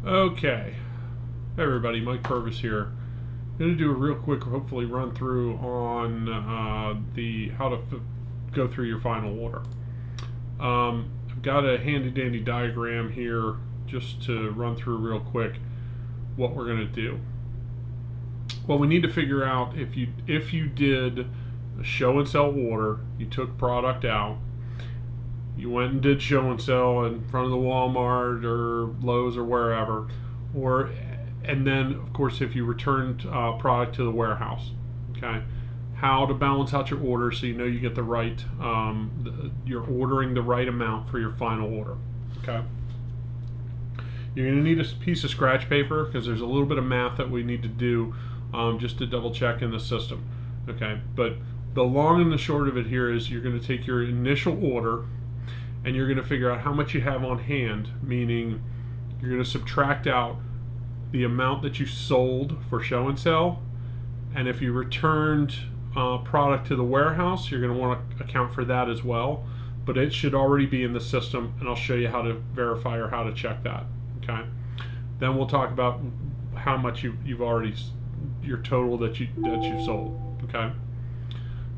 Okay, hey everybody, Mike Purvis here. I'm going to do a real quick, hopefully, run through on the how to go through your final order. I've got a handy dandy diagram here just to run through real quick what we're going to do. Well, we need to figure out if you did a show and sell order, you took product out, you went and did show and sell in front of the Walmart or Lowe's or wherever, or and then of course if you returned product to the warehouse, okay, how to balance out your order so you know you get the right, you're ordering the right amount for your final order, okay. You're going to need a piece of scratch paper because there's a little bit of math that we need to do just to double check in the system, okay. But the long and the short of it here is you're going to take your initial order and you're going to figure out how much you have on hand, meaning you're going to subtract out the amount that you sold for show and sell, and if you returned product to the warehouse, you're going to want to account for that as well, but it should already be in the system, and I'll show you how to verify or how to check that, okay? Then we'll talk about how much you've already, your total that you've sold, okay?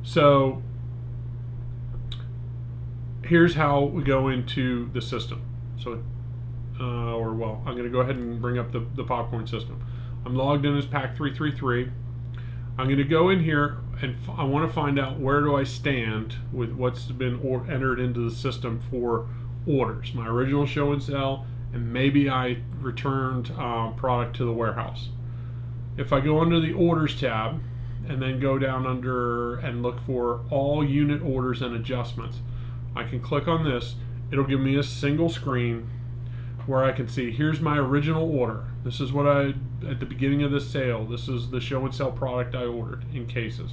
So here's how we go into the system. So, I'm going to go ahead and bring up the popcorn system. I'm logged in as Pack 333. I'm going to go in here and I want to find out where do I stand with what's been entered into the system for orders. My original show and sell, and maybe I returned product to the warehouse. If I go under the orders tab and then go down under and look for all unit orders and adjustments, I can click on this. It'll give me a single screen where I can see here's my original order. This is what I, at the beginning of this sale, this is the show and sell product I ordered in cases.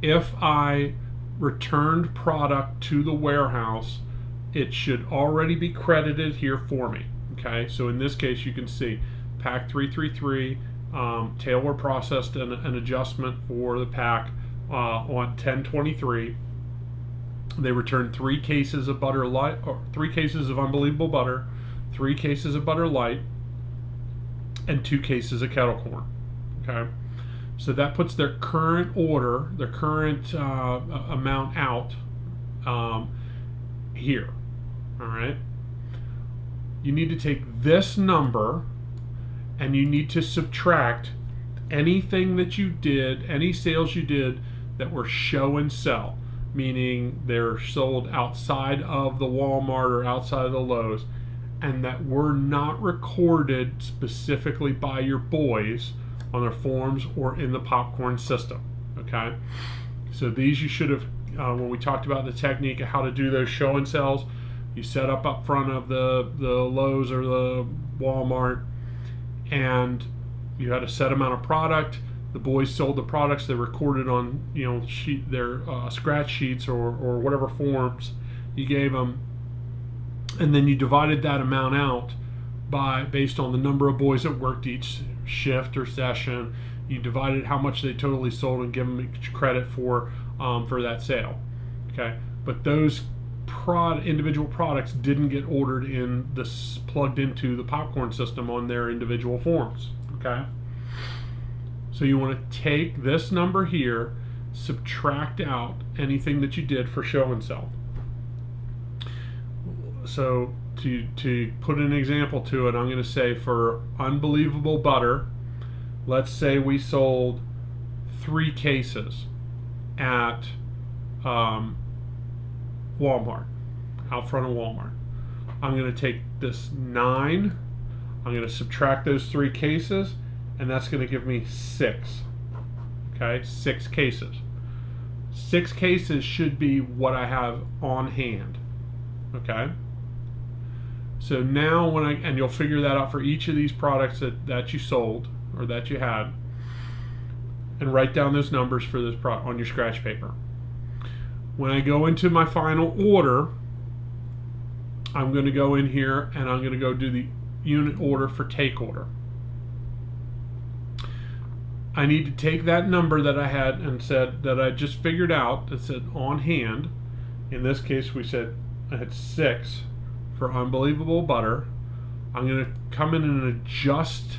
If I returned product to the warehouse, it should already be credited here for me. Okay, so in this case you can see Pack 333, Taylor processed an adjustment for the pack on 10/23. They returned 3 cases of butter light, or 3 cases of unbelievable butter, 3 cases of butter light, and 2 cases of kettle corn. Okay, so that puts their current order, their current amount out here. All right. You need to take this number and you need to subtract anything that you did, any sales you did that were show and sell, meaning they're sold outside of the Walmart or outside of the Lowe's, and that were not recorded specifically by your boys on their forms or in the popcorn system. Okay, so these you should have, when we talked about the technique of how to do those show and sells, you set up front of the Lowe's or the Walmart, and you had a set amount of product. The boys sold the products. They recorded on their scratch sheets or whatever forms you gave them, and then you divided that amount out based on the number of boys that worked each shift or session. You divided how much they totally sold and give them credit for that sale. Okay, but those individual products didn't get ordered plugged into the popcorn system on their individual forms. Okay. So you want to take this number here, subtract out anything that you did for show and sell. So to put an example to it, I'm going to say for unbelievable butter, let's say we sold 3 cases at Walmart, out front of Walmart. I'm going to take this 9, I'm going to subtract those 3 cases, and that's going to give me 6. Okay, 6 cases. 6 cases should be what I have on hand. Okay, so now and you'll figure that out for each of these products that you sold or that you had, and write down those numbers for this product on your scratch paper. When I go into my final order, I'm going to go in here and I'm going to go do the unit order for take order. I need to take that number that I had and said that I just figured out that said on hand. In this case, we said I had 6 for unbelievable butter. I'm going to come in and adjust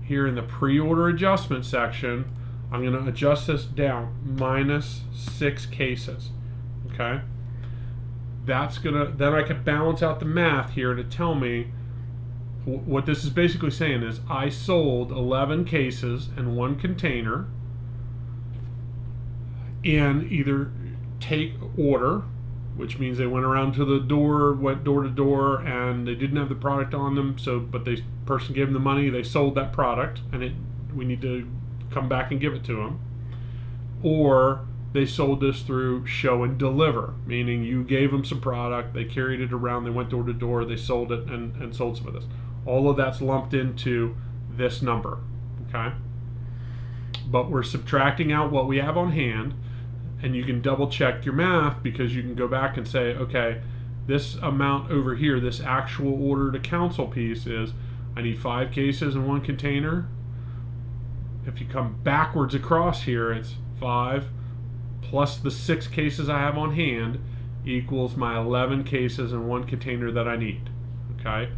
here in the pre-order adjustment section. I'm going to adjust this down -6 cases. Okay, that's gonna, then I can balance out the math here to tell me what this is basically saying is I sold 11 cases and 1 container in either take order, which means they went around to the door, went door to door, and they didn't have the product on them. So, but the person gave them the money, they sold that product, and we need to come back and give it to them. Or they sold this through show and deliver, meaning you gave them some product, they carried it around, they went door to door, they sold it and sold some of this. All of that's lumped into this number, okay? But we're subtracting out what we have on hand, and you can double check your math because you can go back and say, okay, this amount over here, this actual order to council piece is, I need 5 cases and 1 container. If you come backwards across here, it's 5 plus the 6 cases I have on hand equals my 11 cases and 1 container that I need, okay?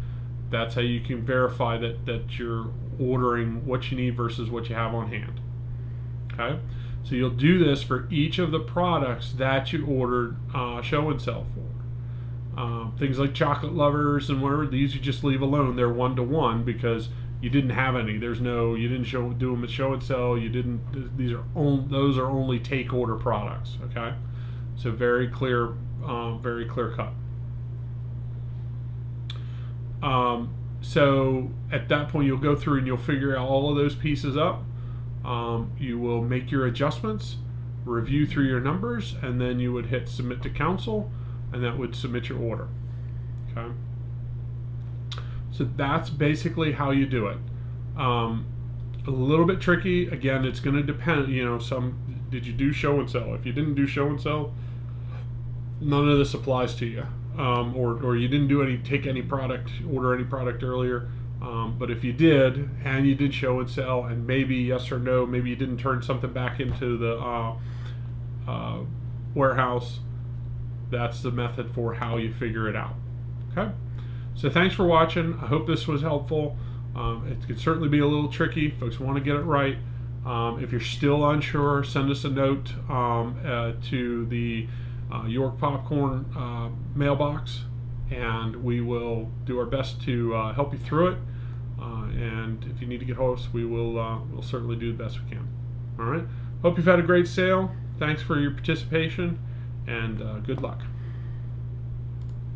That's how you can verify that you're ordering what you need versus what you have on hand, okay? So you'll do this for each of the products that you ordered show and sell for. Things like chocolate lovers and whatever, these you just leave alone. They're 1-to-1 because you didn't have any. You didn't do them at show and sell. You didn't. Those are only take order products. Okay, so very clear cut. So at that point, you'll go through and you'll figure out all of those pieces up. You will make your adjustments, review through your numbers, and then you would hit submit to council, and that would submit your order. Okay. So that's basically how you do it. A little bit tricky. Again, it's going to depend. Did you do show and sell? If you didn't do show and sell, none of this applies to you. Or you didn't take any product, order any product earlier. But if you did, and you did show and sell, and maybe yes or no, maybe you didn't turn something back into the warehouse, that's the method for how you figure it out. Okay? So thanks for watching. I hope this was helpful. It could certainly be a little tricky. Folks want to get it right. If you're still unsure, send us a note to the York Popcorn mailbox, and we will do our best to help you through it. And if you need to get hold of us, we'll certainly do the best we can. All right. Hope you've had a great sale. Thanks for your participation, and good luck.